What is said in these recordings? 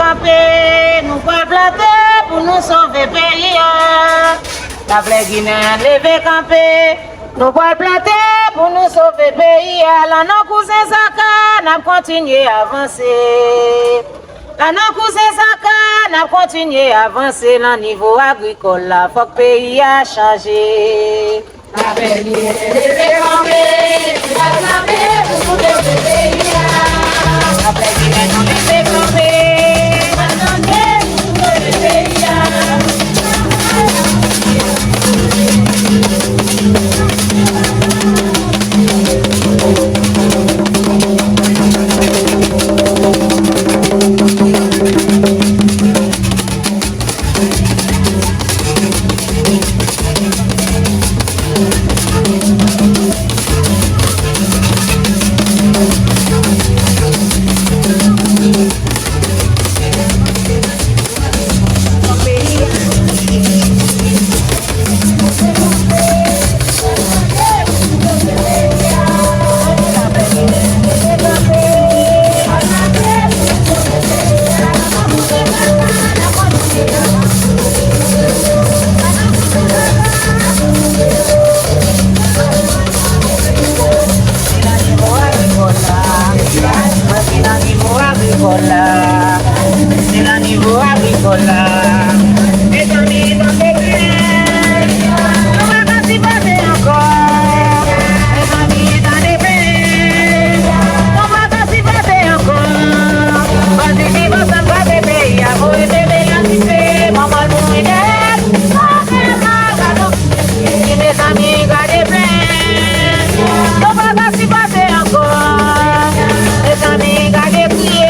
camper, nous pouvons planter pour nous sauver pays. La plaie Guinée, lever camper, nous pouvons planter pour nous sauver pays. Là, nos cousins Zaka, nous continuer à avancer. Là, nos cousins Zaka, nous continuer à avancer. Dans le niveau agricole, il faut que le pays a changé. La plaie Guinée, lever camper, nous pouvons planter pour nous sauver pays. La plaie Guinée, lever camper, nous pouvons planter pour nous sauver pays. C'est la niveau agricole. Mes amis, dans les plaines, on va pas s'y passer encore. Mes amis, dans les plaines, on va pas s'y passer encore. Vas-y, dis moi ça va bébé, à vous et bébé, à tisser, maman, le mouinette, on fait mal à nous. Mes amis, dans les plaines, on va pas s'y passer encore. Mes amis, dans les pieds.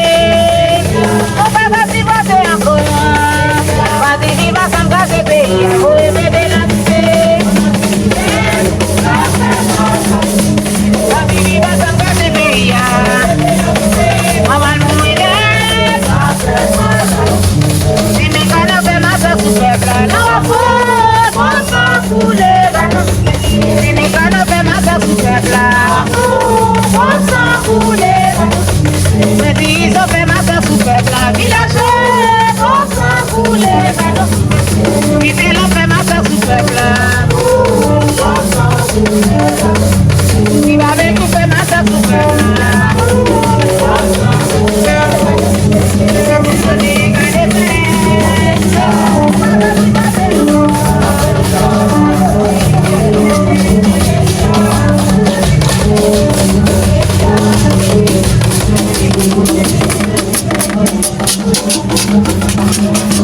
Thank you.